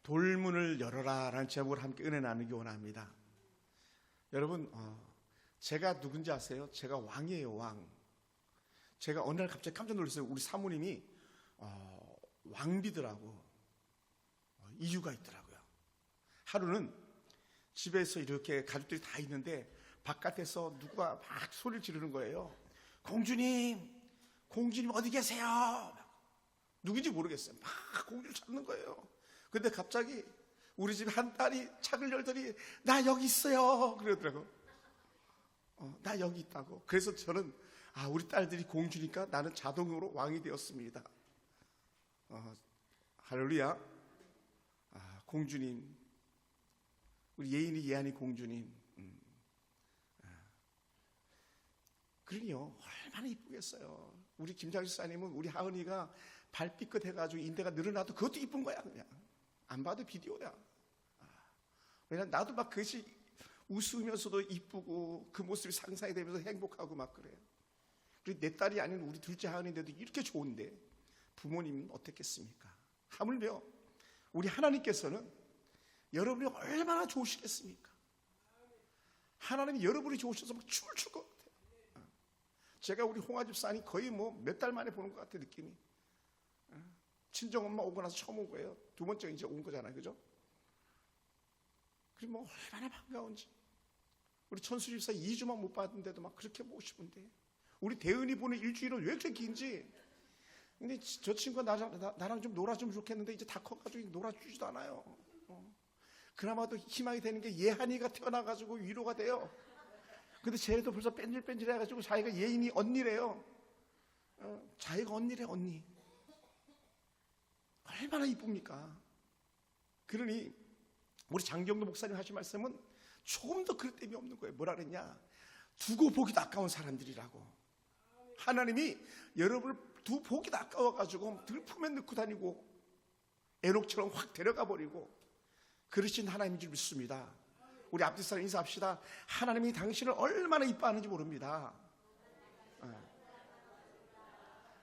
돌문을 열어라 라는 제목으로 함께 은혜 나누기 원합니다. 여러분, 제가 누군지 아세요? 제가 왕이에요, 왕. 제가 어느 날 갑자기 깜짝 놀랐어요. 우리 사모님이 왕비더라고. 이유가 있더라고요. 하루는 집에서 이렇게 가족들이 다 있는데 바깥에서 누가 막 소리를 지르는 거예요. 공주님 어디 계세요? 누군지 모르겠어요. 막 공주를 찾는 거예요. 근데 갑자기 우리 집 한 딸이 창을 열더니 나 여기 있어요 그러더라고. 나 여기 있다고. 그래서 저는 우리 딸들이 공주니까 나는 자동으로 왕이 되었습니다. 할렐루야. 공주님, 우리 예인이 예한이 공주님. 그러니요, 얼마나 이쁘겠어요. 우리 김장수 사님은 우리 하은이가 발삐끗 해가지고 인대가 늘어나도 그것도 이쁜 거야. 그냥 안 봐도 비디오야. 왜냐면 나도 막 그것이 웃으면서도 이쁘고 그 모습이 상상이 되면서 행복하고 막 그래요. 그리고 내 딸이 아닌 우리 둘째 하은인데도 이렇게 좋은데 부모님은 어떻겠습니까? 하물며 우리 하나님께서는 여러분이 얼마나 좋으시겠습니까? 하나님이 여러분이 좋으셔서 막 춤을 출 것 같아요. 제가 우리 홍아집사님 거의 몇 달 만에 보는 것 같아요, 느낌이. 친정엄마 오고 나서 처음 온 거예요. 두 번째 이제 온 거잖아요, 그죠? 그리고 얼마나 반가운지. 우리 천수집사 2주만 못 봤는데도 막 그렇게 보고 싶은데, 우리 대은이 보는 일주일은 왜 그렇게 긴지. 근데 저 친구가 나랑 좀 놀아주면 좋겠는데 이제 다 커가지고 놀아주지도 않아요. 그나마도 희망이 되는 게 예한이가 태어나가지고 위로가 돼요. 근데 쟤도 벌써 뺀질뺀질해가지고 자기가 예인이 언니래요. 자기가 언니래, 언니. 얼마나 이쁩니까? 그러니 우리 장경도 목사님 하신 말씀은 조금 더 그럴 땜이 없는 거예요. 뭐라 그랬냐? 두고 보기도 아까운 사람들이라고. 하나님이 여러분을 두 보기도 아까워가지고 들품에 넣고 다니고 에녹처럼 확 데려가 버리고 그러신 하나님인 줄 믿습니다. 우리 앞뒤 사람 인사합시다. 하나님이 당신을 얼마나 이뻐하는지 모릅니다.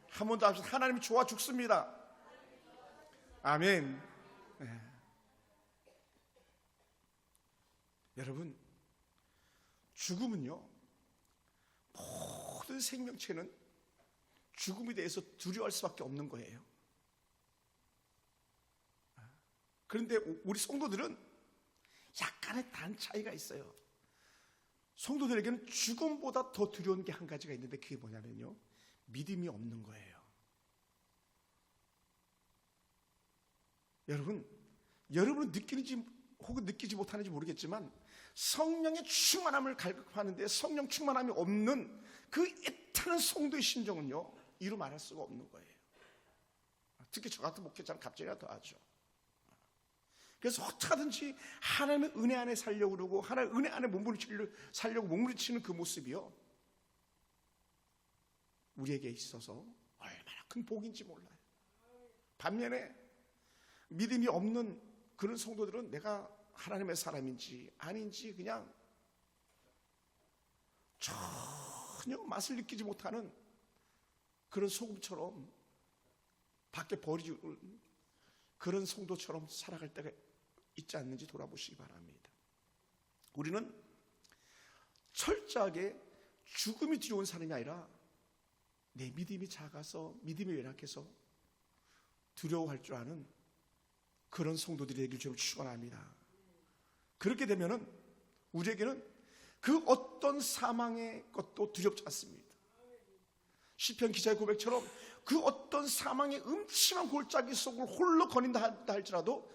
한 번 더 합시다. 하나님이 좋아 죽습니다. 아멘. 여러분, 죽음은요, 모든 생명체는 죽음에 대해서 두려워할 수밖에 없는 거예요. 그런데 우리 성도들은 약간의 단 차이가 있어요. 성도들에게는 죽음보다 더 두려운 게 한 가지가 있는데 그게 뭐냐면요, 믿음이 없는 거예요. 여러분은 느끼는지 혹은 느끼지 못하는지 모르겠지만 성령의 충만함을 갈급하는데 성령 충만함이 없는 그 애타는 성도의 심정은요, 이루 말할 수가 없는 거예요. 특히 저 같은 목회자는 갑자기 더하죠. 그래서 어떻게든지 하나님의 은혜 안에 살려고 그러고 하나님의 은혜 안에 살려고 몸부림치는 그 모습이요, 우리에게 있어서 얼마나 큰 복인지 몰라요. 반면에 믿음이 없는 그런 성도들은 내가 하나님의 사람인지 아닌지 그냥 전혀 맛을 느끼지 못하는 그런 소금처럼 밖에 버리고 그런 성도처럼 살아갈 때가 있지 않는지 돌아보시기 바랍니다. 우리는 철저하게 죽음이 두려운 사람이 아니라 내 믿음이 작아서 믿음이 열악해서 두려워할 줄 아는 그런 성도들이 되길 주로 축원합니다. 그렇게 되면은 우리에게는 그 어떤 사망의 것도 두렵지 않습니다. 시편 기자의 고백처럼 그 어떤 사망의 음침한 골짜기 속을 홀로 거닌다 할지라도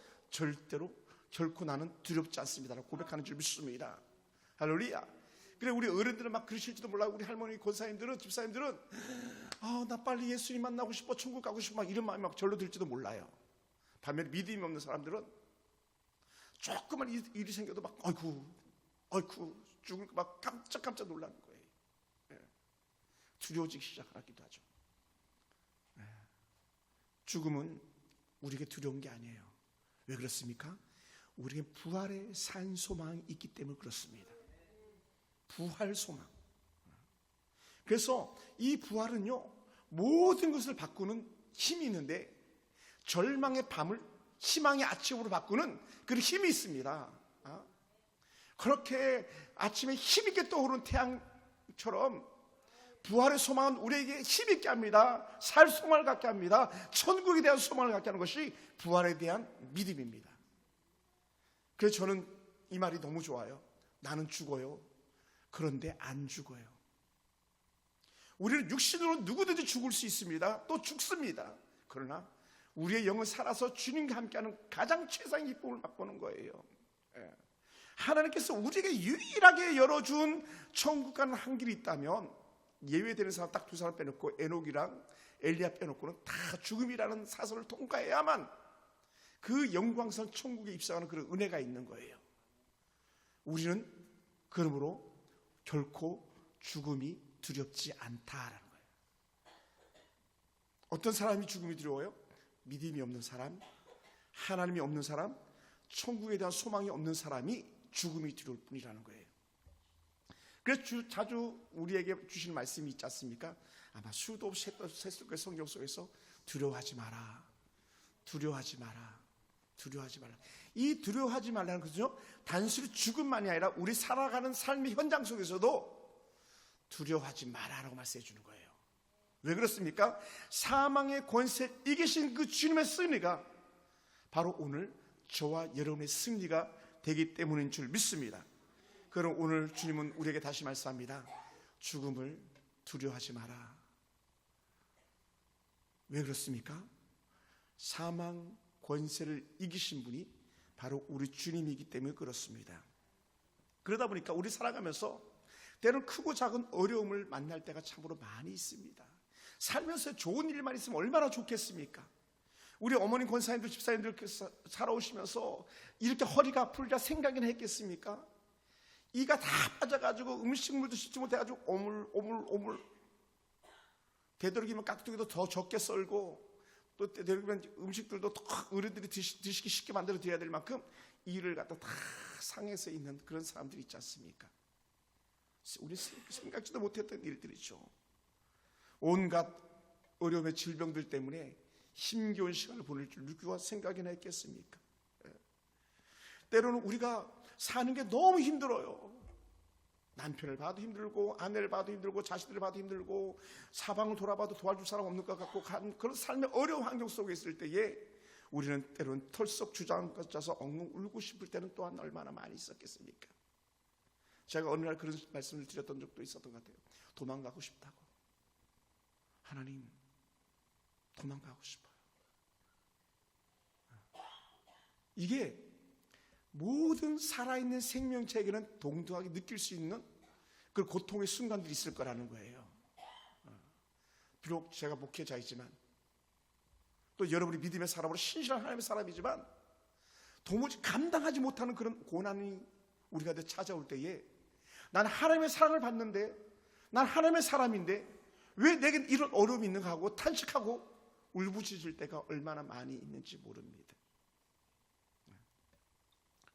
결코 나는 두렵지 않습니다라고 고백하는 줄 믿습니다. 할렐루야. 그래, 우리 어른들은 막 그러실지도 몰라요. 우리 할머니, 권사님들은, 집사님들은 나 빨리 예수님 만나고 싶어, 천국 가고 싶어, 막 이런 마음이 막 절로 들지도 몰라요. 반면에 믿음이 없는 사람들은 조그만 일이 생겨도 막 아이쿠 죽을 막 깜짝 놀라는 거예요. 두려워지기 시작하기도 하죠. 죽음은 우리에게 두려운 게 아니에요. 왜 그렇습니까? 우리에게 부활의 산 소망이 있기 때문에 그렇습니다. 부활 소망. 그래서 이 부활은요, 모든 것을 바꾸는 힘이 있는데 절망의 밤을 희망의 아침으로 바꾸는 그런 힘이 있습니다. 그렇게 아침에 힘있게 떠오르는 태양처럼 부활의 소망은 우리에게 힘있게 합니다. 살 소망을 갖게 합니다. 천국에 대한 소망을 갖게 하는 것이 부활에 대한 믿음입니다. 그래서 저는 이 말이 너무 좋아요. 나는 죽어요. 그런데 안 죽어요. 우리는 육신으로 누구든지 죽을 수 있습니다. 또 죽습니다. 그러나 우리의 영은 살아서 주님과 함께하는 가장 최상의 기쁨을 맛보는 거예요. 하나님께서 우리에게 유일하게 열어준 천국 가는 한 길이 있다면 예외되는 사람 딱 두 사람 빼놓고 에녹이랑 엘리야 빼놓고는 다 죽음이라는 사슬을 통과해야만 그 영광스러운 천국에 입성하는 그런 은혜가 있는 거예요. 우리는 그러므로 결코 죽음이 두렵지 않다라는 거예요. 어떤 사람이 죽음이 두려워요? 믿음이 없는 사람, 하나님이 없는 사람, 천국에 대한 소망이 없는 사람이 죽음이 두려울 뿐이라는 거예요. 그래서 자주 우리에게 주시는 말씀이 있지 않습니까? 아마 수도 없이 셌을 거예요. 성경 속에서 두려워하지 마라, 두려워하지 마라, 두려워하지 마라. 이 두려워하지 말라는 것은요, 단순히 죽음만이 아니라 우리 살아가는 삶의 현장 속에서도 두려워하지 마라라고 말씀해 주는 거예요. 왜 그렇습니까? 사망의 권세 이기신 그 주님의 승리가 바로 오늘 저와 여러분의 승리가 되기 때문인 줄 믿습니다. 그럼 오늘 주님은 우리에게 다시 말씀합니다. 죽음을 두려워하지 마라. 왜 그렇습니까? 사망 권세를 이기신 분이 바로 우리 주님이기 때문에 그렇습니다. 그러다 보니까 우리 살아가면서 때로는 크고 작은 어려움을 만날 때가 참으로 많이 있습니다. 살면서 좋은 일만 있으면 얼마나 좋겠습니까? 우리 어머님 권사님들 집사님들 살아오시면서 이렇게 허리가 아플까 생각이나 했겠습니까? 이가 다 빠져가지고 음식물도 씻지 못해가지고 오물오물 되도록이면 깍두기도 더 적게 썰고 또 되도록이면 음식들도 더 어른들이 드시기 쉽게 만들어 드려야 될 만큼 이를 갖다 다 상해서 있는 그런 사람들이 있지 않습니까? 우리 생각지도 못했던 일들이죠. 온갖 어려움의 질병들 때문에 힘겨운 시간을 보낼 줄 누구가 생각이나 했겠습니까? 때로는 우리가 사는 게 너무 힘들어요. 남편을 봐도 힘들고 아내를 봐도 힘들고 자식들을 봐도 힘들고 사방을 돌아봐도 도와줄 사람 없는 것 같고 그런 삶의 어려운 환경 속에 있을 때에 우리는 때로는 털썩 주저앉아서 엉엉 울고 싶을 때는 또한 얼마나 많이 있었겠습니까? 제가 어느 날 그런 말씀을 드렸던 적도 있었던 것 같아요. 도망가고 싶다고. 하나님, 도망가고 싶어요. 이게 모든 살아있는 생명체에게는 동등하게 느낄 수 있는 그 고통의 순간들이 있을 거라는 거예요. 비록 제가 목회자이지만 또 여러분이 믿음의 사람으로 신실한 하나님의 사람이지만 도무지 감당하지 못하는 그런 고난이 우리가 찾아올 때에 난 하나님의 사랑을 받는데 난 하나님의 사람인데 왜 내겐 이런 어려움이 있는가 하고 탄식하고 울부짖을 때가 얼마나 많이 있는지 모릅니다.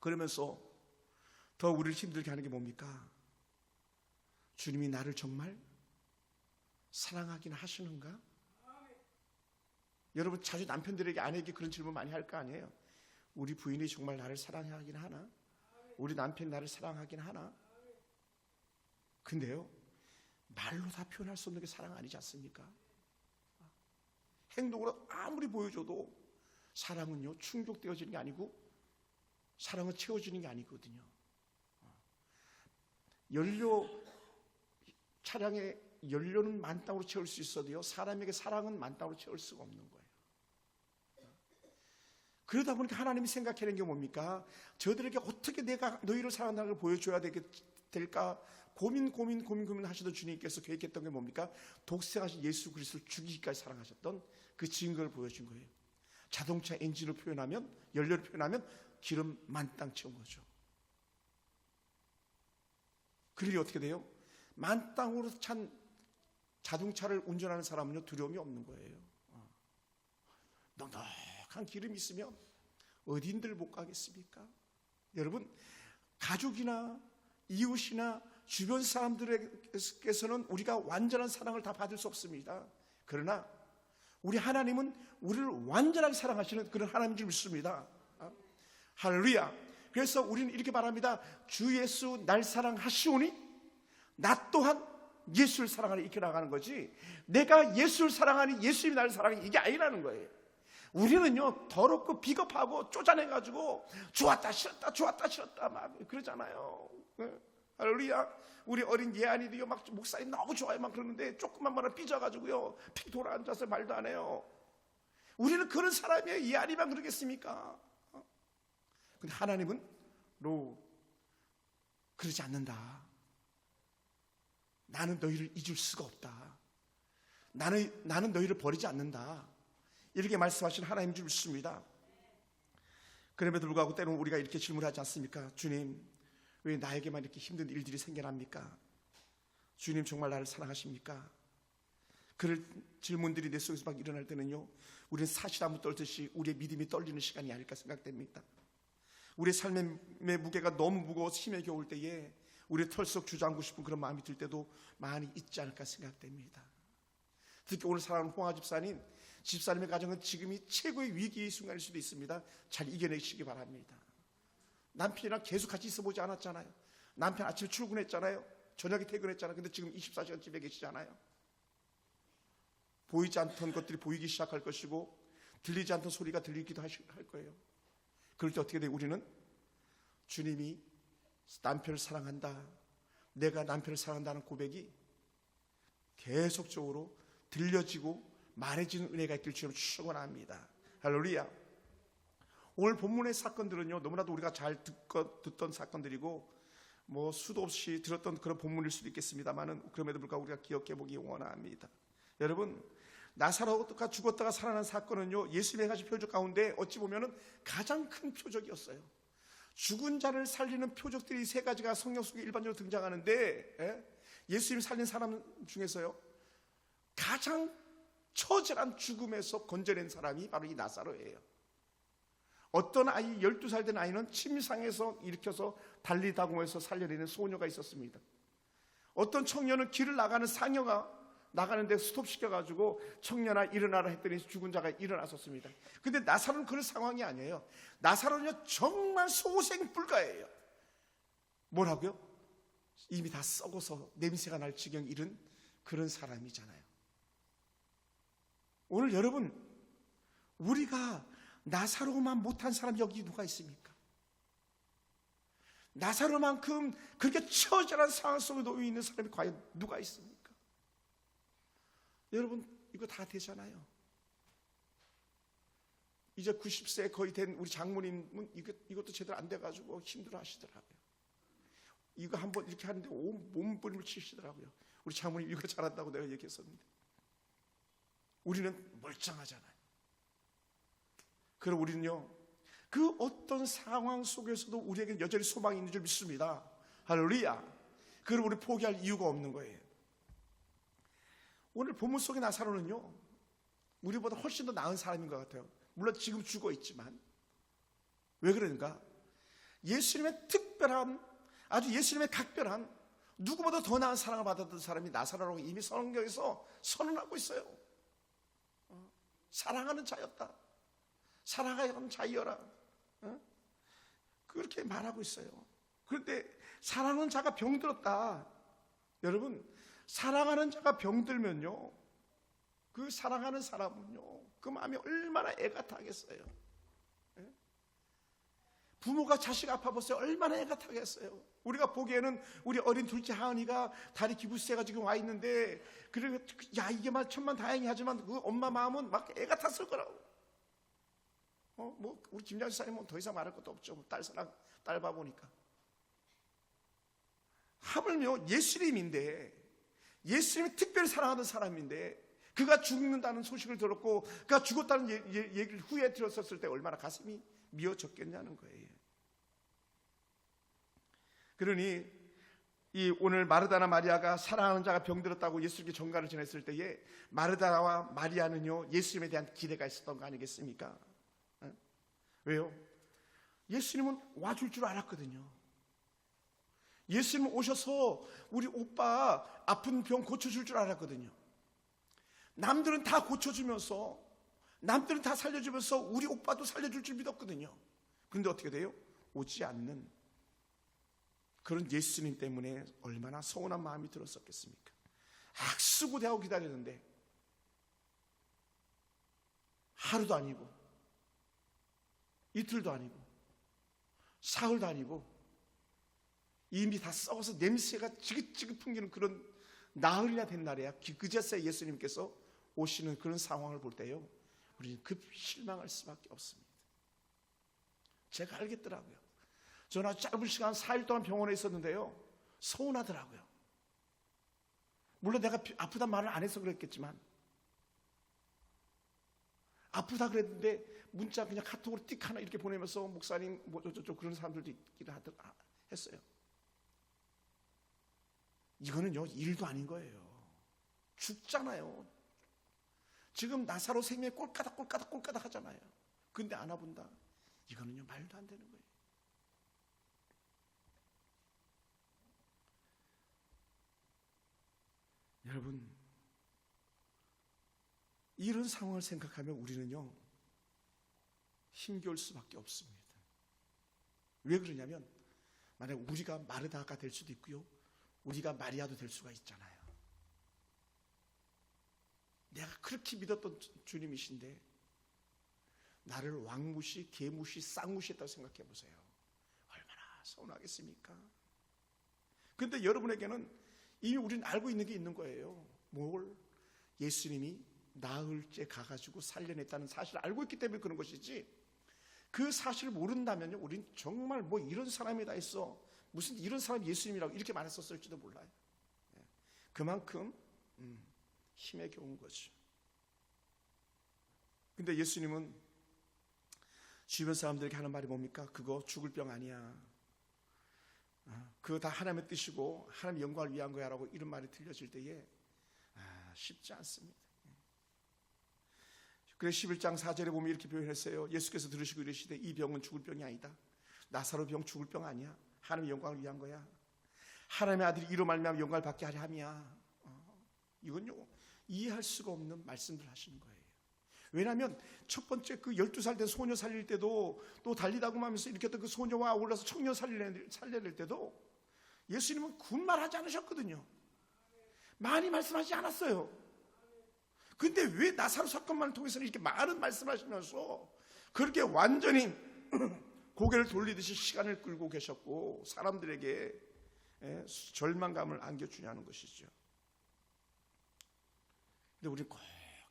그러면서 더 우리를 힘들게 하는 게 뭡니까? 주님이 나를 정말 사랑하긴 하시는가? 여러분 자주 남편들에게 아내에게 그런 질문 많이 할 거 아니에요? 우리 부인이 정말 나를 사랑하긴 하나? 우리 남편이 나를 사랑하긴 하나? 근데요, 말로 다 표현할 수 없는 게 사랑 아니지 않습니까? 행동으로 아무리 보여줘도 사랑은요 충족되어지는 게 아니고 사랑은 채워지는 게 아니거든요. 차량의 연료는 만땅으로 채울 수 있어도요 사람에게 사랑은 만땅으로 채울 수가 없는 거예요. 그러다 보니까 하나님이 생각하는 게 뭡니까? 저들에게 어떻게 내가 너희를 사랑한다는 걸 보여줘야 될까 고민 하시던 주님께서 계획했던 게 뭡니까? 독생하신 예수 그리스도를 죽이기까지 사랑하셨던 그 증거를 보여준 거예요. 자동차 엔진을 표현하면, 연료를 표현하면 기름 만땅 채운 거죠. 그러니 어떻게 돼요? 만땅으로 찬 자동차를 운전하는 사람은요 두려움이 없는 거예요. 넉넉한 기름이 있으면 어딘들 못 가겠습니까? 여러분, 가족이나 이웃이나 주변 사람들에게서는 우리가 완전한 사랑을 다 받을 수 없습니다. 그러나 우리 하나님은 우리를 완전하게 사랑하시는 그런 하나님인 줄 믿습니다. 할렐루야. 그래서 우리는 이렇게 말합니다. 주 예수 날 사랑하시오니 나 또한 예수를 사랑하니 이렇게 나가는 거지, 내가 예수를 사랑하니 예수님이 나를 사랑하니 이게 아니라는 거예요. 우리는요 더럽고 비겁하고 쪼잔해가지고 좋았다 싫었다 막 그러잖아요. 할렐루야. 우리 어린 예안이도요 막 목사님 너무 좋아요 막 그러는데 조금만 말을 삐져가지고요 픽 돌아앉아서 말도 안 해요. 우리는 그런 사람이에요. 예안이만 그러겠습니까? 근데 하나님은 그러지 않는다. 나는 너희를 잊을 수가 없다. 나는 너희를 버리지 않는다. 이렇게 말씀하신 하나님인 줄 믿습니다. 그럼에도 불구하고 때로는 우리가 이렇게 질문하지 않습니까? 주님, 왜 나에게만 이렇게 힘든 일들이 생겨납니까? 주님 정말 나를 사랑하십니까? 그럴 질문들이 내 속에서 막 일어날 때는요, 우리는 사시나무 떨듯이 우리의 믿음이 떨리는 시간이 아닐까 생각됩니다. 우리의 삶의 무게가 너무 무거워서 힘에 겨울 때에 우리의 털썩 주저앉고 싶은 그런 마음이 들 때도 많이 있지 않을까 생각됩니다. 특히 오늘 사랑하는 홍아 집사님의 가정은 지금이 최고의 위기의 순간일 수도 있습니다. 잘 이겨내시기 바랍니다. 남편이랑 계속 같이 있어보지 않았잖아요. 남편 아침에 출근했잖아요. 저녁에 퇴근했잖아요. 근데 지금 24시간 집에 계시잖아요. 보이지 않던 것들이 보이기 시작할 것이고 들리지 않던 소리가 들리기도 할 거예요. 그럴 때 어떻게 돼요? 우리는 주님이 남편을 사랑한다, 내가 남편을 사랑한다는 고백이 계속적으로 들려지고 말해지는 은혜가 있길 주님 축원합니다. 할렐루야. 오늘 본문의 사건들은요 너무나도 우리가 잘 듣던 사건들이고 뭐 수도 없이 들었던 그런 본문일 수도 있겠습니다만은, 그럼에도 불구하고 우리가 기억해 보기 원합니다. 여러분, 나사로가 죽었다가 살아난 사건은요 예수님의 가지 표적 가운데 어찌 보면은 가장 큰 표적이었어요. 죽은 자를 살리는 표적들이 세 가지가 성경 속에 일반적으로 등장하는데, 예수님이 살린 사람 중에서요 가장 처절한 죽음에서 건져낸 사람이 바로 이 나사로예요. 어떤 아이, 12살 된 아이는 침상에서 일으켜서 달리다 공에서 살려내는 소녀가 있었습니다. 어떤 청년은 길을 나가는 상여가 나가는데 스톱시켜가지고 청년아 일어나라 했더니 죽은 자가 일어났었습니다. 근데 나사로는 그런 상황이 아니에요. 나사로는요 정말 소생불가예요. 뭐라고요? 이미 다 썩어서 냄새가 날 지경에 이른 그런 사람이잖아요. 오늘 여러분, 우리가 나사로만 못한 사람 여기 누가 있습니까? 나사로만큼 그렇게 처절한 상황 속에 놓여 있는 사람이 과연 누가 있습니까? 여러분, 이거 다 되잖아요. 이제 90세 거의 된 우리 장모님은 이것도 제대로 안 돼가지고 힘들어 하시더라고요. 이거 한번 이렇게 하는데 온 몸부림을 치시더라고요. 우리 장모님 이거 잘한다고 내가 얘기했었는데 우리는 멀쩡하잖아요. 그럼 우리는요 그 어떤 상황 속에서도 우리에게 여전히 소망이 있는 줄 믿습니다. 할렐루야. 그럼 우리 포기할 이유가 없는 거예요. 오늘 본문 속의 나사로는요 우리보다 훨씬 더 나은 사람인 것 같아요. 물론 지금 죽어 있지만. 왜 그런가? 예수님의 특별한, 아주 예수님의 각별한, 누구보다 더 나은 사랑을 받았던 사람이 나사로라고 이미 성경에서 선언하고 있어요. 사랑하는 자였다. 사랑하는 자이여라. 그렇게 말하고 있어요. 그런데 사랑하는 자가 병들었다. 여러분, 사랑하는 자가 병들면요 그 사랑하는 사람은요 그 마음이 얼마나 애가 타겠어요. 부모가 자식 아파봤어요. 얼마나 애가 타겠어요. 우리가 보기에는 우리 어린 둘째 하은이가 다리 기부스가 지금 와 있는데, 그래 야 이게 말 천만다행이 하지만 그 엄마 마음은 막 애가 탔을 거라고. 뭐 우리 김장수 사님은 더 이상 말할 것도 없죠. 딸 사랑, 딸 봐 보니까. 하물며 예수님인데, 예수님이 특별히 사랑하는 사람인데 그가 죽는다는 소식을 들었고 그가 죽었다는 얘기를 후에 들었었을 때 얼마나 가슴이 미어졌겠냐는 거예요. 그러니 이 오늘 마르다나 마리아가 사랑하는 자가 병들었다고 예수님께 전가를 전했을 때에 마르다와 마리아는요 예수님에 대한 기대가 있었던 거 아니겠습니까? 왜요? 예수님은 와줄 줄 알았거든요. 예수님 오셔서 우리 오빠 아픈 병 고쳐줄 줄 알았거든요. 남들은 다 고쳐주면서, 남들은 다 살려주면서 우리 오빠도 살려줄 줄 믿었거든요. 그런데 어떻게 돼요? 오지 않는 그런 예수님 때문에 얼마나 서운한 마음이 들었었겠습니까? 악수고대하고 기다렸는데 하루도 아니고 이틀도 아니고 사흘도 아니고 이미 다 썩어서 냄새가 지긋지긋 풍기는 그런 나흘이나 된 날에야 그제서야 예수님께서 오시는 그런 상황을 볼 때요, 우리는 급 실망할 수밖에 없습니다. 제가 알겠더라고요. 저는 아주 짧은 시간 4일 동안 병원에 있었는데요, 서운하더라고요. 물론 내가 아프단 말을 안 해서 그랬겠지만, 아프다 그랬는데 문자 그냥 카톡으로 띡 하나 이렇게 보내면서 목사님 뭐 저쪽 그런 사람들도 있기를 했어요. 이거는요, 일도 아닌 거예요. 죽잖아요. 지금 나사로 생명이 꼴까닥 하잖아요. 근데 안아본다. 이거는요, 말도 안 되는 거예요. 여러분, 이런 상황을 생각하면 우리는요, 힘겨울 수밖에 없습니다. 왜 그러냐면, 만약 우리가 마르다가 될 수도 있고요, 우리가 마리아도 될 수가 있잖아요. 내가 그렇게 믿었던 주님이신데 나를 왕무시, 개무시, 쌍무시했다고 생각해 보세요. 얼마나 서운하겠습니까? 그런데 여러분에게는 이미 우리는 알고 있는 게 있는 거예요. 뭘? 예수님이 나흘째 가가지고 살려냈다는 사실을 알고 있기 때문에 그런 것이지, 그 사실을 모른다면요, 우리는 정말 뭐 이런 사람이 다 있어, 무슨 이런 사람 예수님이라고 이렇게 말했었을지도 몰라요. 그만큼 힘에 겨운 거죠. 근데 예수님은 주변 사람들에게 하는 말이 뭡니까? 그거 죽을 병 아니야. 그거 다 하나님의 뜻이고 하나님의 영광을 위한 거야 라고 이런 말이 들려질 때에 쉽지 않습니다. 그래서 11장 4절에 보면 이렇게 표현했어요. 예수께서 들으시고 이르시되 이 병은 죽을 병이 아니다. 나사로 병 죽을 병 아니야. 하나님의 영광을 위한 거야. 하나님의 아들이 이로 말미암아 영광을 받게 하려 함이야. 이건요, 이해할 수가 없는 말씀들 하시는 거예요. 왜냐하면 첫 번째 그 12살 된 소녀 살릴 때도, 또 달리다고 하면서 이렇게 했던 그 소녀와 올라서 청년 살려낼 때도 예수님은 군말하지 않으셨거든요. 많이 말씀하지 않았어요. 근데 왜 나사로 사건만을 통해서는 이렇게 많은 말씀하시면서 그렇게 완전히 고개를 돌리듯이 시간을 끌고 계셨고 사람들에게 절망감을 안겨주냐는 것이죠. 근데 우리는 꼭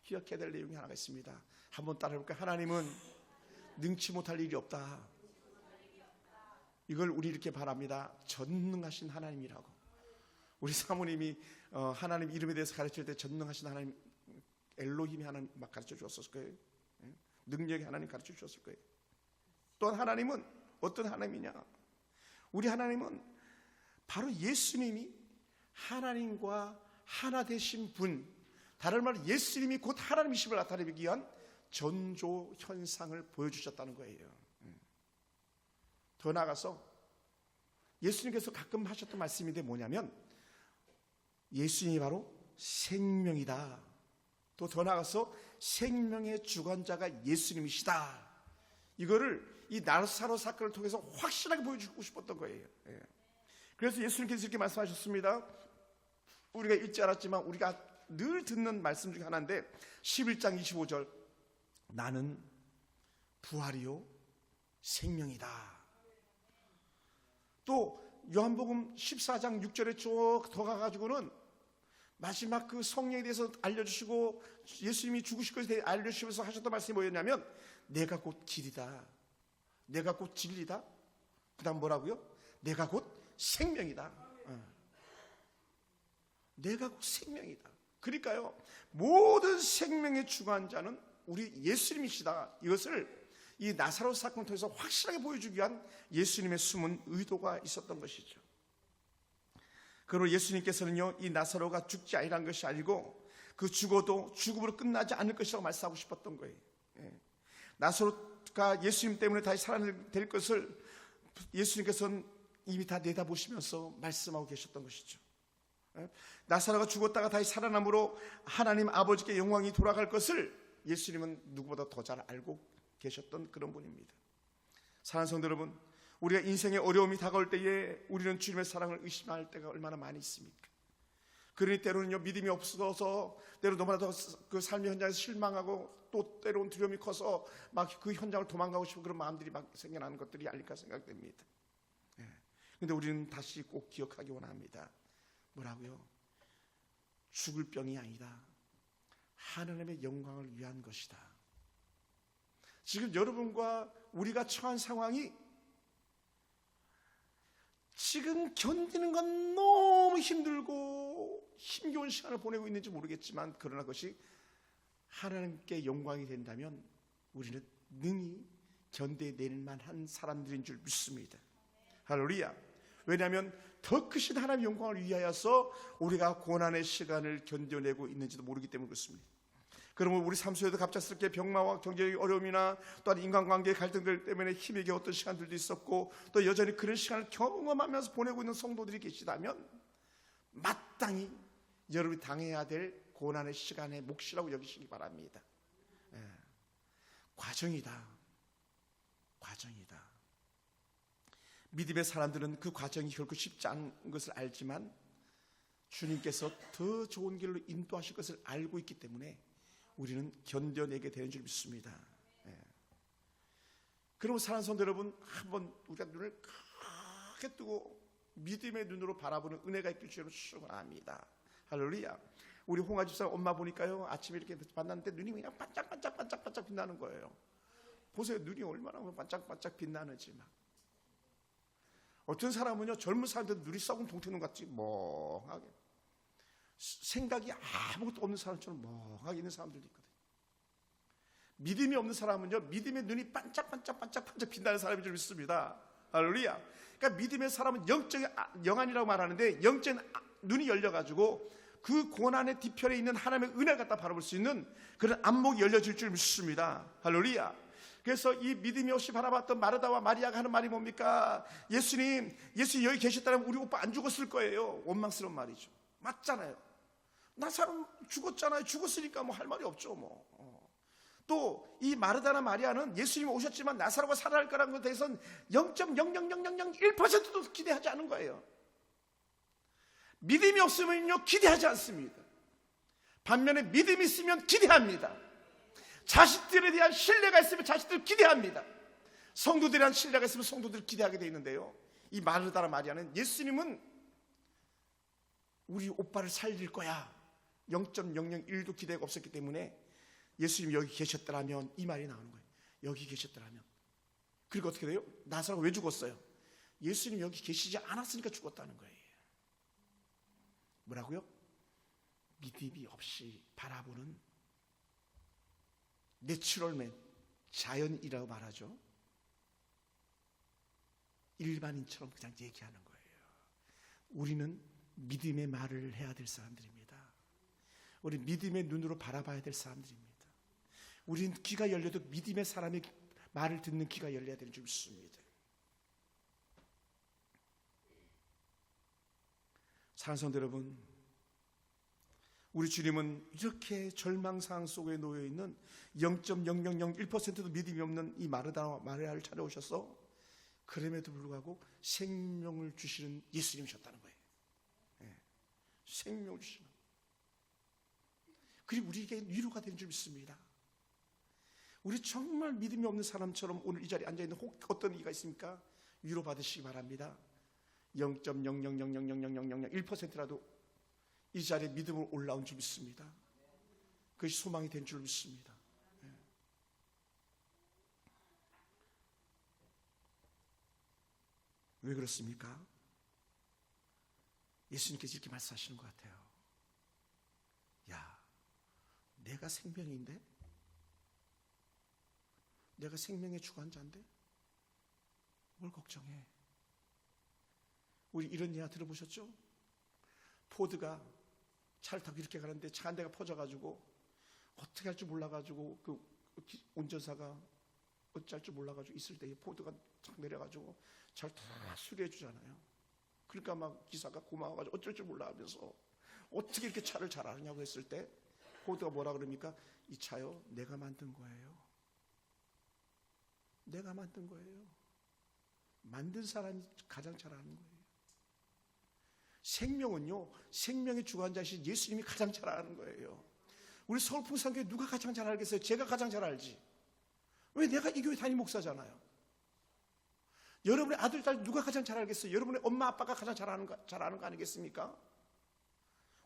기억해야 될 내용이 하나가 있습니다. 한번 따라해볼까요? 하나님은 능치 못할 일이 없다. 이걸 우리 이렇게 바랍니다. 전능하신 하나님이라고. 우리 사모님이 하나님 이름에 대해서 가르칠 때 전능하신 하나님, 엘로힘이 하나님 막 가르쳐 주었을 거예요. 능력의 하나님 가르쳐 주었을 거예요. 또한 하나님은 어떤 하나님이냐? 우리 하나님은 바로 예수님이 하나님과 하나 되신 분, 다른 말로 예수님이 곧 하나님이심을 나타내기 위한 전조 현상을 보여주셨다는 거예요. 더 나아가서 예수님께서 가끔 하셨던 말씀인데 뭐냐면 예수님이 바로 생명이다. 또 더 나아가서 생명의 주관자가 예수님이시다. 이거를 이 나사로 사건을 통해서 확실하게 보여주고 싶었던 거예요. 그래서 예수님께서 이렇게 말씀하셨습니다. 우리가 읽지 않았지만 우리가 늘 듣는 말씀 중에 하나인데 11장 25절, 나는 부활이요 생명이다. 또 요한복음 14장 6절에 쭉 더 가가지고는 마지막 그 성령에 대해서 알려주시고 예수님이 죽으실 것에 대해 알려주시면서 하셨던 말씀이 뭐였냐면 내가 곧 길이다, 내가 곧 진리다, 그 다음 뭐라고요? 내가 곧 생명이다. 내가 곧 생명이다. 그러니까요, 모든 생명의 주관자는 우리 예수님이시다. 이것을 이 나사로 사건을 통해서 확실하게 보여주기 위한 예수님의 숨은 의도가 있었던 것이죠. 그리고 예수님께서는요, 이 나사로가 죽지 아니란 것이 아니고 그 죽어도 죽음으로 끝나지 않을 것이라고 말씀하고 싶었던 거예요. 나사로가 예수님 때문에 다시 살아낼 것을 예수님께서는 이미 다 내다보시면서 말씀하고 계셨던 것이죠. 나사로가 죽었다가 다시 살아남으로 하나님 아버지께 영광이 돌아갈 것을 예수님은 누구보다 더 잘 알고 계셨던 그런 분입니다. 사랑하는 성도 여러분, 우리가 인생의 어려움이 다가올 때에 우리는 주님의 사랑을 의심할 때가 얼마나 많이 있습니까? 그러니 때로는요, 믿음이 없어서 때로 너무나도 그 삶의 현장에서 실망하고 또 때로는 두려움이 커서 막 그 현장을 도망가고 싶은 그런 마음들이 막 생겨나는 것들이 아닐까 생각됩니다. 그런데 우리는 다시 꼭 기억하기 원합니다. 뭐라고요? 죽을 병이 아니다. 하나님의 영광을 위한 것이다. 지금 여러분과 우리가 처한 상황이 지금 견디는 건 너무 힘들고 힘겨운 시간을 보내고 있는지 모르겠지만, 그러나 그것이 하나님께 영광이 된다면 우리는 능히 견뎌낼 만한 사람들인 줄 믿습니다. 할렐루야. 왜냐하면 더 크신 하나님의 영광을 위하여서 우리가 고난의 시간을 견뎌내고 있는지도 모르기 때문에 그렇습니다. 그러면 우리 삶 속에도 갑작스럽게 병마와 경제의 어려움이나 또한 인간관계의 갈등들 때문에 힘이 겨웠던 시간들도 있었고, 또 여전히 그런 시간을 경험하면서 보내고 있는 성도들이 계시다면 마땅히 여러분이 당해야 될 고난의 시간의 몫이라고 여기시기 바랍니다. 과정이다. 과정이다. 믿음의 사람들은 그 과정이 결코 쉽지 않은 것을 알지만 주님께서 더 좋은 길로 인도하실 것을 알고 있기 때문에 우리는 견뎌내게 되는 줄 믿습니다. 그러면 사랑하는 성도 여러분, 한번 우리가 눈을 크게 뜨고 믿음의 눈으로 바라보는 은혜가 있길 주로 축원합니다. 할렐루야. 우리 홍아 집사 엄마 보니까요, 아침에 이렇게 만났는데 눈이 그냥 반짝반짝 빛나는 거예요. 보세요, 눈이 얼마나 반짝반짝 빛나는지. 막 어떤 사람은요, 젊은 사람들 눈이 썩은 동태눈 같이 멍하게, 생각이 아무것도 없는 사람처럼 멍하게 있는 사람들도 있거든요. 믿음이 없는 사람은요, 믿음의 눈이 반짝반짝 빛나는 사람인 줄 믿습니다. 할렐루야. 그러니까 믿음의 사람은 영적인 영안이라고 말하는데, 영적인 눈이 열려가지고 그 고난의 뒤편에 있는 하나님의 은혜를 갖다 바라볼 수 있는 그런 안목이 열려질 줄 믿습니다. 할렐루야. 그래서 이 믿음이 없이 바라봤던 마르다와 마리아가 하는 말이 뭡니까? 예수님 여기 계셨다면 우리 오빠 안 죽었을 거예요. 원망스러운 말이죠. 맞잖아요. 나사로 죽었잖아요. 죽었으니까 뭐 할 말이 없죠. 또 이 마르다나 마리아는 예수님 오셨지만 나사로가 살아날 거라는 것에 대해서는 0.00001%도 기대하지 않은 거예요. 믿음이 없으면요, 기대하지 않습니다. 반면에 믿음이 있으면 기대합니다. 자식들에 대한 신뢰가 있으면 자식들 기대합니다. 성도들에 대한 신뢰가 있으면 성도들 기대하게 되어 있는데요, 이 마르다나 마리아는 예수님은 우리 오빠를 살릴 거야 0.001도 기대가 없었기 때문에 예수님이 여기 계셨더라면, 이 말이 나오는 거예요. 여기 계셨더라면. 그리고 어떻게 돼요? 나사로가 왜 죽었어요? 예수님 여기 계시지 않았으니까 죽었다는 거예요. 뭐라고요? 믿음이 없이 바라보는 내추럴맨, 자연이라고 말하죠. 일반인처럼 그냥 얘기하는 거예요. 우리는 믿음의 말을 해야 될 사람들입니다. 우리 믿음의 눈으로 바라봐야 될 사람들입니다. 우리는 귀가 열려도 믿음의 사람의 말을 듣는 귀가 열려야 되는 줄 믿습니다. 사랑하는 성도 여러분, 우리 주님은 이렇게 절망상황 속에 놓여있는 0.0001%도 믿음이 없는 이 마르다와 마리아를 찾아오셔서 그럼에도 불구하고 생명을 주시는 예수님이셨다는 거예요. 생명을 주시는. 그리고 우리에게 위로가 되는 줄 믿습니다. 우리 정말 믿음이 없는 사람처럼 오늘 이 자리에 앉아있는 어떤 이가 있습니까? 위로받으시기 바랍니다. 0.000000001%라도 이 자리에 믿음으로 올라온 줄 믿습니다. 그것이 소망이 된 줄 믿습니다. 왜 그렇습니까? 예수님께서 이렇게 말씀하시는 것 같아요. 야, 내가 생명인데? 내가 생명의 주관자인데? 뭘 걱정해? 우리 이런 예화 들어보셨죠? 포드가 차를 타고 이렇게 가는데 차 한 대가 퍼져가지고 어떻게 할 줄 몰라가지고 그 운전사가 어찌할 줄 몰라가지고 있을 때 포드가 탁 내려가지고 차를 다 수리해 주잖아요. 그러니까 막 기사가 고마워가지고 어쩔 줄 몰라 하면서 어떻게 이렇게 차를 잘 아느냐고 했을 때 포드가 뭐라 그럽니까? 이 차요, 내가 만든 거예요. 내가 만든 거예요. 만든 사람이 가장 잘 아는 거예요. 생명은요, 생명의 주관자이신 예수님이 가장 잘 아는 거예요. 우리 서울풍산교회 누가 가장 잘 알겠어요? 제가 가장 잘 알지. 왜? 내가 이 교회 담임 목사잖아요. 여러분의 아들, 딸 누가 가장 잘 알겠어요? 여러분의 엄마, 아빠가 가장 잘 아는 거 아니겠습니까?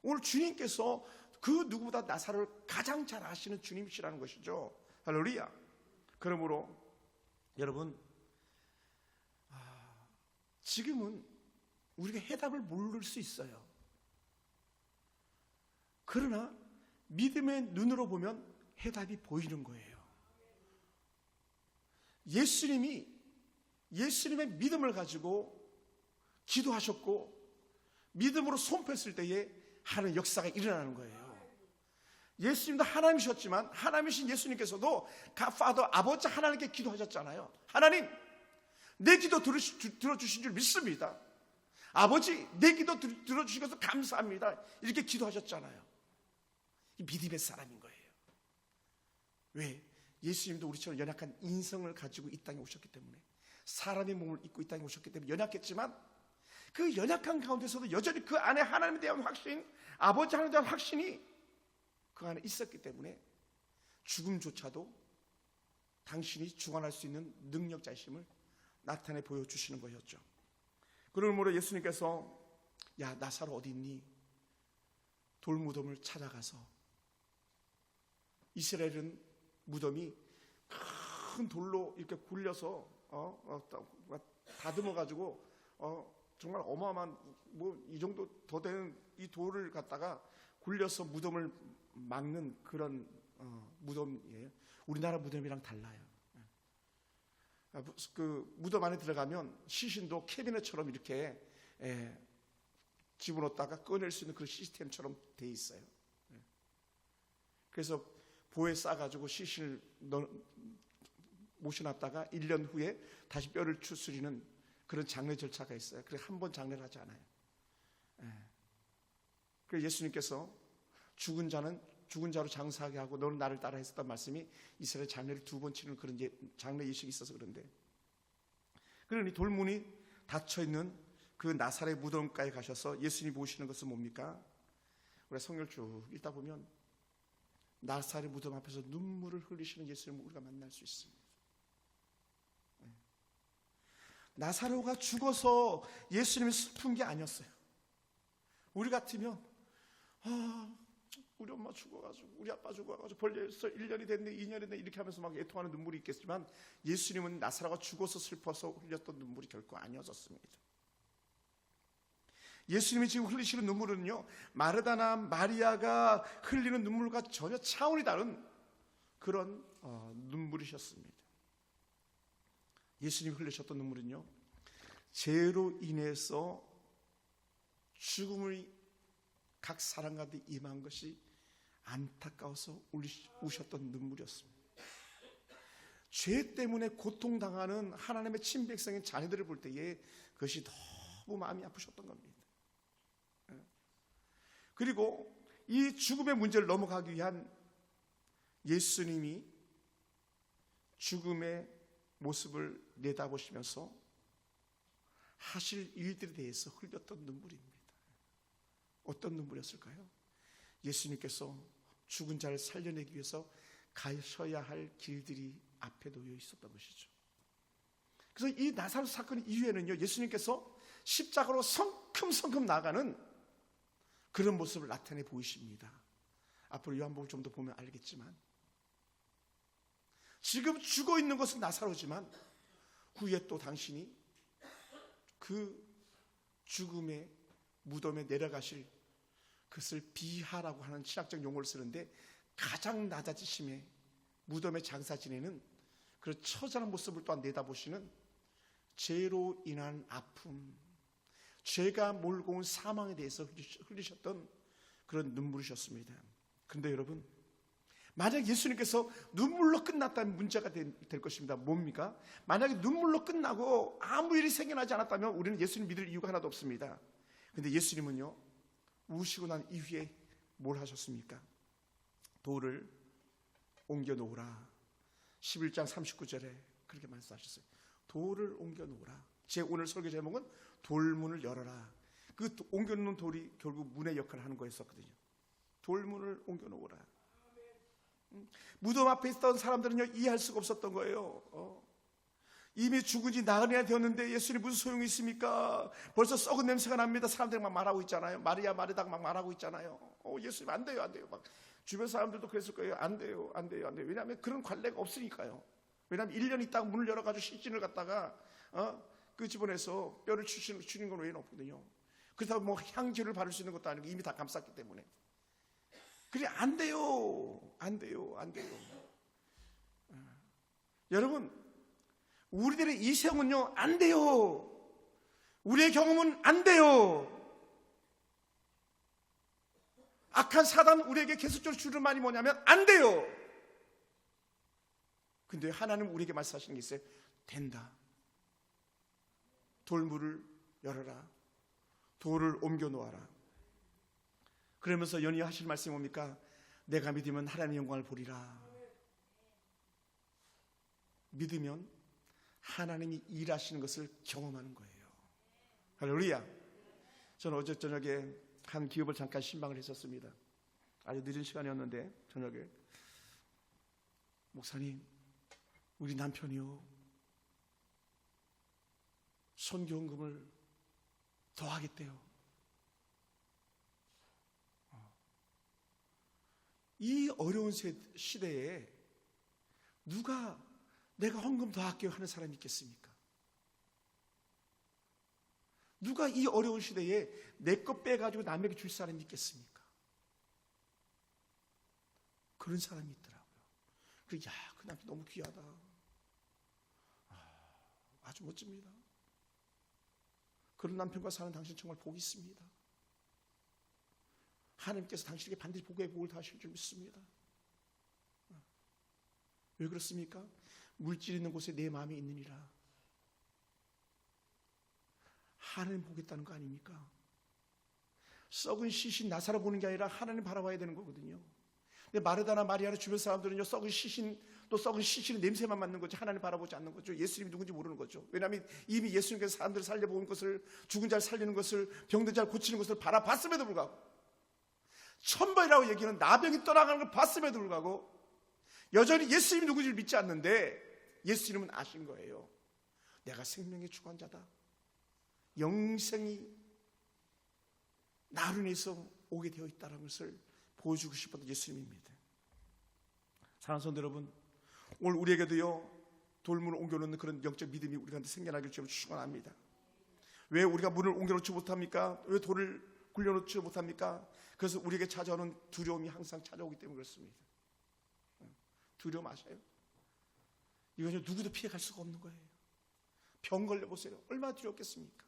오늘 주님께서 그 누구보다 나사로를 가장 잘 아시는 주님이시라는 것이죠. 할렐루야. 그러므로 여러분, 지금은 우리가 해답을 모를 수 있어요. 그러나 믿음의 눈으로 보면 해답이 보이는 거예요. 예수님의 믿음을 가지고 기도하셨고 믿음으로 손 폈을 때에 하는 역사가 일어나는 거예요. 예수님도 하나님이셨지만 하나님이신 예수님께서도 파더 아버지 하나님께 기도하셨잖아요. 하나님, 내 기도 들어주신 줄 믿습니다. 아버지, 내 기도 들어주신 것을 감사합니다. 이렇게 기도하셨잖아요. 이 믿음의 사람인 거예요. 왜? 예수님도 우리처럼 연약한 인성을 가지고 이 땅에 오셨기 때문에, 사람의 몸을 입고 이 땅에 오셨기 때문에 연약했지만 그 연약한 가운데서도 여전히 그 안에 하나님에 대한 확신, 아버지 하나님에 대한 확신이 그 안에 있었기 때문에 죽음조차도 당신이 주관할 수 있는 능력자이심을 나타내 보여주시는 것이었죠. 그러므로 예수님께서 야, 나사로 어디 있니? 돌무덤을 찾아가서, 이스라엘은 무덤이 큰 돌로 이렇게 굴려서 다듬어 가지고 정말 어마어마한 이 정도 더 되는 이 돌을 갖다가 굴려서 무덤을 막는 그런 무덤이에요. 우리나라 무덤이랑 달라요. 그 무덤 안에 들어가면 시신도 캐비넷처럼 이렇게 집어넣었다가 꺼낼 수 있는 그런 시스템처럼 돼 있어요. 그래서 보에 싸가지고 시신을 모셔놨다가 1년 후에 다시 뼈를 추스리는 그런 장례 절차가 있어요. 그래서 한 번 장례를 하지 않아요. 그래서 예수님께서 죽은 자로 장사하게 하고 너는 나를 따라 했었던 말씀이 이스라엘 장례를 2번 치는 그런 장례 예식이 있어서 그런데, 그러니 돌문이 닫혀있는 그 나사렛 무덤가에 가셔서 예수님이 보시는 것은 뭡니까? 우리가 성경을 쭉 읽다 보면 나사렛 무덤 앞에서 눈물을 흘리시는 예수님을 우리가 만날 수 있습니다. 나사로가 죽어서 예수님이 슬픈 게 아니었어요. 우리 같으면 우리 엄마 죽어가지고, 우리 아빠 죽어가지고 벌써 1년이 됐네, 2년이 됐네 이렇게 하면서 막 애통하는 눈물이 있겠지만, 예수님은 나사로가 죽어서 슬퍼서 흘렸던 눈물이 결코 아니었습니다. 예수님이 지금 흘리시는 눈물은요, 마르다나 마리아가 흘리는 눈물과 전혀 차원이 다른 그런 눈물이셨습니다. 예수님이 흘리셨던 눈물은요, 죄로 인해서 죽음의 각 사람 가운데 임한 것이 안타까워서 우셨던 눈물이었습니다. 죄 때문에 고통당하는 하나님의 친백성인 자녀들을 볼 때에 그것이 너무 마음이 아프셨던 겁니다. 그리고 이 죽음의 문제를 넘어가기 위한 예수님이 죽음의 모습을 내다보시면서 하실 일들에 대해서 흘렸던 눈물입니다. 어떤 눈물이었을까요? 예수님께서 죽은 자를 살려내기 위해서 가셔야 할 길들이 앞에 놓여 있었던 것이죠. 그래서 이 나사로 사건 이후에는요, 예수님께서 십자가로 성큼성큼 나가는 그런 모습을 나타내 보이십니다. 앞으로 요한복음 좀 더 보면 알겠지만, 지금 죽어 있는 것은 나사로지만 후에 또 당신이 그 죽음의 무덤에 내려가실 그것을 비하라고 하는 신학적 용어를 쓰는데, 가장 낮아지심에 무덤에 장사 지내는 그런 처절한 모습을 또한 내다보시는 죄로 인한 아픔, 죄가 몰고 온 사망에 대해서 흘리셨던 그런 눈물이셨습니다. 그런데 여러분, 만약 예수님께서 눈물로 끝났다면 문제가 될 것입니다. 뭡니까? 만약에 눈물로 끝나고 아무 일이 생겨나지 않았다면 우리는 예수님 믿을 이유가 하나도 없습니다. 근데 예수님은요, 우시고 난 이후에 뭘 하셨습니까? 돌을 옮겨 놓으라. 11장 39절에 그렇게 말씀하셨어요. 돌을 옮겨 놓으라. 제 오늘 설교 제목은 돌문을 열어라. 그 옮겨 놓는 돌이 결국 문의 역할을 하는 거였었거든요. 돌문을 옮겨 놓으라. 무덤 앞에 있던 사람들은요, 이해할 수가 없었던 거예요. 이미 죽은 지 나흘이나 되었는데 예수님 무슨 소용이 있습니까? 벌써 썩은 냄새가 납니다. 사람들이 막 말하고 있잖아요. 마리아 마르다가 막 말하고 있잖아요. 예수님 안 돼요, 안 돼요. 막 주변 사람들도 그랬을 거예요. 안 돼요, 안 돼요, 안 돼요. 왜냐하면 그런 관례가 없으니까요. 왜냐하면 1년 있다가 문을 열어가지고 시신을 갖다가 그 집어내서 뼈를 추리는 건 외에는 없거든요. 그렇다고 뭐 향기를 바를 수 있는 것도 아니고 이미 다 감쌌기 때문에. 그래, 안 돼요, 안 돼요, 안 돼요. 여러분, 우리들의 이생은요, 안 돼요. 우리의 경험은 안 돼요. 악한 사단 우리에게 계속적으로 주는 말이 뭐냐면 안 돼요. 근데 하나님 우리에게 말씀하시는 게 있어요. 된다. 돌문을 열어라. 돌을 옮겨 놓아라. 그러면서 연이어 하실 말씀이 뭡니까? 내가 믿으면 하나님의 영광을 보리라. 믿으면 하나님이 일하시는 것을 경험하는 거예요. 할렐루야. 저는 어제 저녁에 한 기업을 잠깐 신방을 했었습니다. 아주 늦은 시간이었는데 저녁에, 목사님, 우리 남편이요, 선교헌금을 더 하겠대요. 이 어려운 시대에 누가 내가 헌금 더 할게요 하는 사람이 있겠습니까? 누가 이 어려운 시대에 내 것 빼가지고 남에게 줄 사람이 있겠습니까? 그런 사람이 있더라고요. 그래서 그 남편 너무 귀하다. 아주 멋집니다. 그런 남편과 사는 당신 정말 복이 있습니다. 하나님께서 당신에게 반드시 복의 복을 다 하실 줄 믿습니다. 왜 그렇습니까? 물질 있는 곳에 내 마음이 있느니라. 하나님 보겠다는 거 아닙니까? 썩은 시신 나 살아보는 게 아니라 하나님 바라봐야 되는 거거든요. 근데 마르다나 마리아나 주변 사람들은요, 썩은 시신, 또 썩은 시신의 냄새만 맡는 거죠. 하나님 바라보지 않는 거죠. 예수님이 누군지 모르는 거죠. 왜냐하면 이미 예수님께서 사람들을 살려본 것을, 죽은 자를 살리는 것을, 병든 자를 고치는 것을 바라봤음에도 불구하고, 천벌이라고 얘기는 나병이 떠나가는 걸 봤음에도 불구하고 여전히 예수님이 누군지를 믿지 않는데, 예수님은 아신 거예요. 내가 생명의 주관자다. 영생이 나로 인해서 오게 되어 있다는 것을 보여주고 싶었던 예수님입니다. 사랑하는 성도 여러분, 오늘 우리에게도요, 돌문을 옮겨놓는 그런 영적 믿음이 우리한테 생겨나길 주님 축원합니다. 왜 우리가 문을 옮겨놓지 못합니까? 왜 돌을 굴려놓지 못합니까? 그래서 우리에게 찾아오는 두려움이 항상 찾아오기 때문에 그렇습니다. 두려움 아셔요? 이건 누구도 피해갈 수가 없는 거예요. 병 걸려보세요. 얼마나 두렵겠습니까?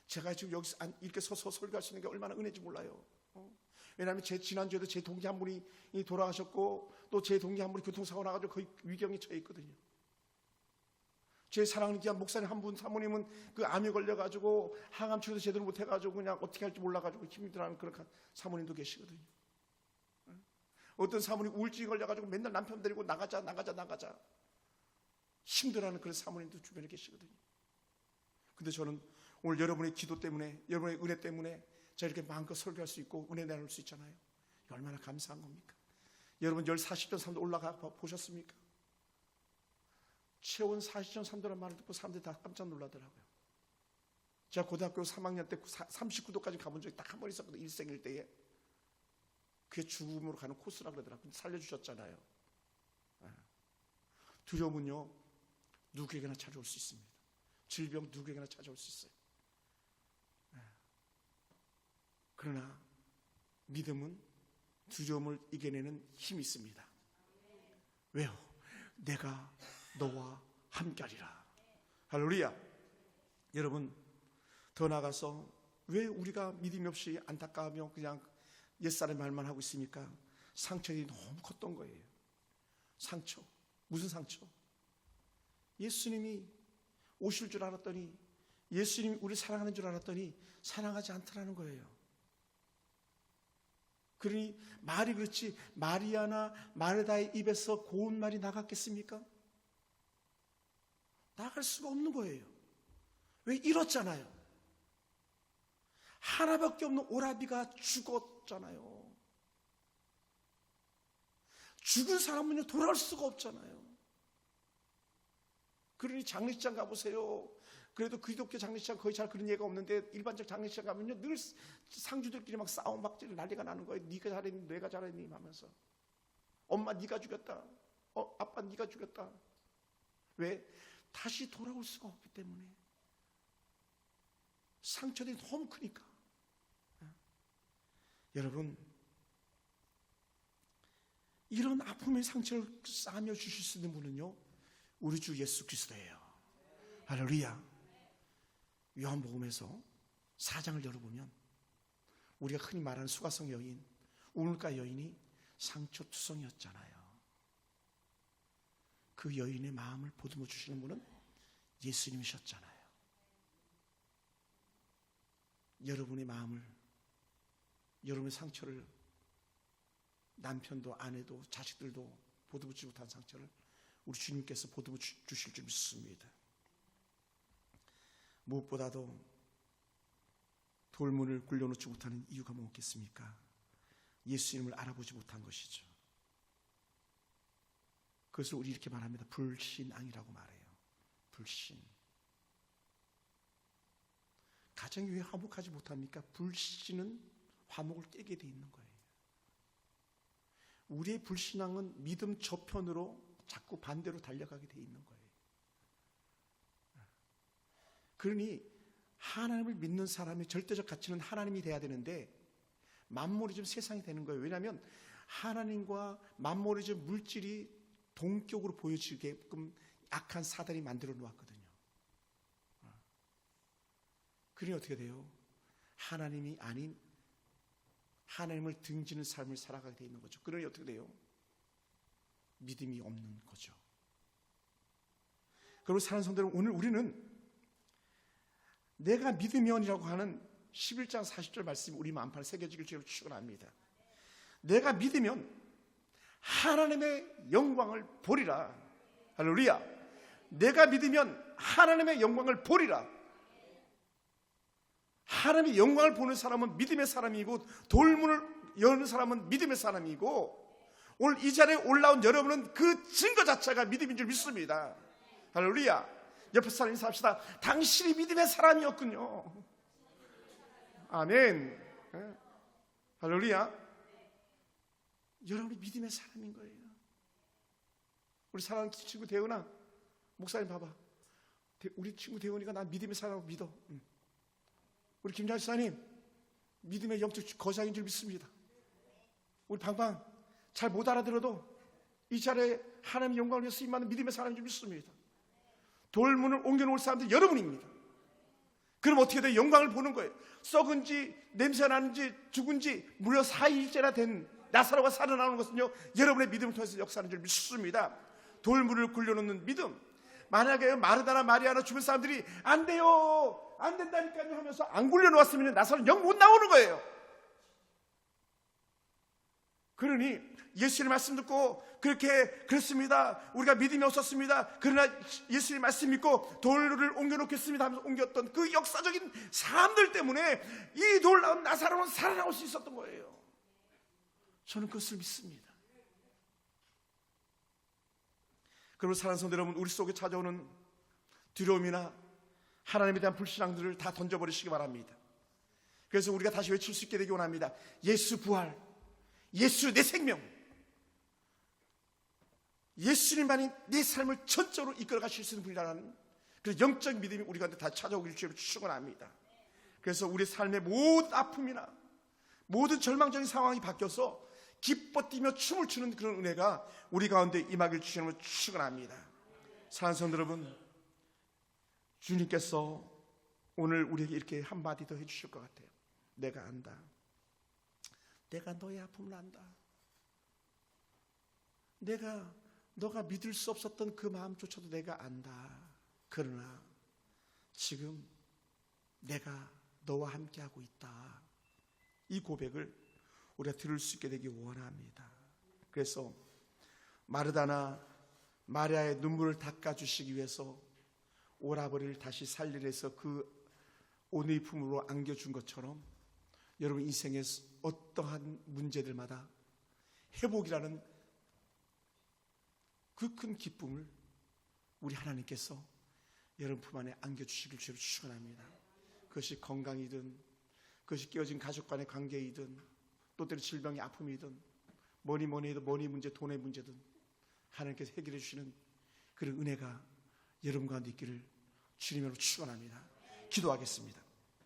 제가 지금 여기서 이렇게 서서 설교할 수 있는 게 얼마나 은혜인지 몰라요. 왜냐하면 제 지난주에도 제 동기 한 분이 돌아가셨고, 또 제 동기 한 분이 교통사고 나가지고 거의 위경에 처해 있거든요. 제 사랑하는 귀한 목사님 한 분, 사모님은 그 암에 걸려가지고 항암 치료도 제대로 못해가지고 그냥 어떻게 할지 몰라가지고 힘들어하는 그런 사모님도 계시거든요. 어떤 사모님 우울증이 걸려가지고 맨날 남편 데리고 나가자 힘들어하는 그런 사모님도 주변에 계시거든요. 근데 저는 오늘 여러분의 기도 때문에, 여러분의 은혜 때문에 제가 이렇게 마음껏 설교할 수 있고 은혜 나눌 수 있잖아요. 얼마나 감사한 겁니까? 여러분 40전 3도 올라가 보셨습니까? 체온 40전 3도라는 말을 듣고 사람들이 다 깜짝 놀라더라고요. 제가 고등학교 3학년 때 39도까지 가본 적이 딱 한 번 있었거든요. 일생일 때에. 그게 죽음으로 가는 코스라고 그러더라고요. 근데 살려주셨잖아요. 두려움은요, 누구에게나 찾아올 수 있습니다. 질병 누구에게나 찾아올 수 있어요. 그러나 믿음은 두려움을 이겨내는 힘이 있습니다. 왜요? 내가 너와 함께하리라. 할렐루야. 여러분, 더 나아가서 왜 우리가 믿음이 없이 안타까우며 그냥 옛사람 말만 하고 있습니까? 상처들이 너무 컸던 거예요. 상처. 무슨 상처? 예수님이 오실 줄 알았더니, 예수님이 우리를 사랑하는 줄 알았더니 사랑하지 않더라는 거예요. 그러니 말이 그렇지 마리아나 마르다의 입에서 고운 말이 나갔겠습니까? 나갈 수가 없는 거예요. 왜? 잃었잖아요. 하나밖에 없는 오라비가 죽었잖아요. 죽은 사람은요 돌아올 수가 없잖아요. 그러니 장례식장 가보세요. 그래도 기독교 장례식장 거의 잘 그런 예가 없는데 일반적 장례식장 가면요 늘 상주들끼리 막 싸움 막질 난리가 나는 거예요. 네가 잘했니 내가 잘했니 하면서. 엄마 네가 죽였다. 아빠 네가 죽였다. 왜? 다시 돌아올 수가 없기 때문에. 상처들이 너무 크니까. 여러분, 이런 아픔의 상처를 쌓으며 주실 수 있는 분은요 우리 주 예수 그리스도예요. 할렐루야. 요한복음에서 4장을 열어보면 우리가 흔히 말하는 수가성 여인, 우물가 여인이 상처투성이었잖아요. 그 여인의 마음을 보듬어 주시는 분은 예수님이셨잖아요. 여러분의 마음을, 여러분의 상처를 남편도 아내도 자식들도 보듬어주지 못한 상처를 우리 주님께서 보듬어 주실 줄 믿습니다. 무엇보다도 돌문을 굴려놓지 못하는 이유가 뭐겠습니까? 예수님을 알아보지 못한 것이죠. 그것을 우리 이렇게 말합니다. 불신앙이라고 말해요. 불신. 가정이 왜 화목하지 못합니까? 불신은 화목을 깨게 돼 있는 거예요. 우리의 불신앙은 믿음 저편으로 자꾸 반대로 달려가게 돼 있는 거예요. 그러니 하나님을 믿는 사람의 절대적 가치는 하나님이 돼야 되는데 만모리즘 세상이 되는 거예요. 왜냐하면 하나님과 만모리즘 물질이 동격으로 보여지게끔 악한 사단이 만들어 놓았거든요. 그러니 어떻게 돼요? 하나님이 아닌 하나님을 등지는 삶을 살아가게 돼 있는 거죠. 그러니 어떻게 돼요? 믿음이 없는 거죠. 그리고 사는 성도는 오늘 우리는 내가 믿으면이라고 하는 11장 40절 말씀이 우리 마음판에 새겨지길 주로 축원합니다. 내가 믿으면 하나님의 영광을 보리라. 할렐루야. 내가 믿으면 하나님의 영광을 보리라. 하나님의 영광을 보는 사람은 믿음의 사람이고 돌문을 여는 사람은 믿음의 사람이고 오늘 이 자리에 올라온 여러분은 그 증거 자체가 믿음인 줄 믿습니다. 할렐루야. 옆에 사람 인사합시다. 당신이 믿음의 사람이었군요. 아멘. 할렐루야. 여러분이 믿음의 사람인 거예요. 우리 사랑하는 친구 대훈아, 목사님 봐봐. 우리 친구 대훈이가 난 믿음의 사람을 믿어. 우리 김장 지사님 믿음의 영적 거장인 줄 믿습니다. 우리 방방 잘 못 알아들어도 이 자리에 하나님의 영광을 위해서 쓰임받는 믿음의 사람인 줄 믿습니다. 돌문을 옮겨놓을 사람들 여러분입니다. 그럼 어떻게 돼요? 영광을 보는 거예요. 썩은지 냄새 나는지 죽은지 무려 4일째나 된 나사로가 살아나오는 것은요 여러분의 믿음을 통해서 역사하는 줄 믿습니다. 돌문을 굴려놓는 믿음. 만약에 마르다나 마리아나 주변 사람들이 안 돼요 안 된다니까요 하면서 안 굴려놓았으면 나사로는 영 못 나오는 거예요. 그러니 예수님 말씀 듣고 그렇게 그렇습니다. 우리가 믿음이 없었습니다. 그러나 예수님 말씀 믿고 돌을 옮겨놓겠습니다 하면서 옮겼던 그 역사적인 사람들 때문에 이 놀라운 나사로는 살아나올 수 있었던 거예요. 저는 그것을 믿습니다. 그리고 사랑하는 성도 여러분, 우리 속에 찾아오는 두려움이나 하나님에 대한 불신앙들을 다 던져버리시기 바랍니다. 그래서 우리가 다시 외칠 수 있게 되기 원합니다. 예수 부활, 예수 내 생명, 예수님만이 내 삶을 전적으로 이끌어 가실 수 있는 분이라는 그런 영적 믿음이 우리 가운데 다 찾아오길 주로 축원합니다. 그래서 우리 삶의 모든 아픔이나 모든 절망적인 상황이 바뀌어서 기뻐 뛰며 춤을 추는 그런 은혜가 우리 가운데 임하길 주시는 걸 축원합니다. 사랑하는 성도 여러분, 주님께서 오늘 우리에게 이렇게 한마디 더 해주실 것 같아요. 내가 안다. 내가 너의 아픔을 안다. 너가 믿을 수 없었던 그 마음조차도 내가 안다. 그러나 지금 내가 너와 함께하고 있다. 이 고백을 우리가 들을 수 있게 되기 원합니다. 그래서 마르다나 마리아의 눈물을 닦아주시기 위해서 오라버니를 다시 살리려 해서 그 오누이 품으로 안겨준 것처럼 여러분 인생의 어떠한 문제들마다 회복이라는 그 큰 기쁨을 우리 하나님께서 여러분 품 안에 안겨주시길 주로 축원합니다. 그것이 건강이든 그것이 깨어진 가족 간의 관계이든 또 때로 질병의 아픔이든 뭐니 해도 머니 문제, 돈의 문제든 하나님께서 해결해 주시는 그런 은혜가 여러분 가운데 있기를 주님으로 축원합니다. 기도하겠습니다.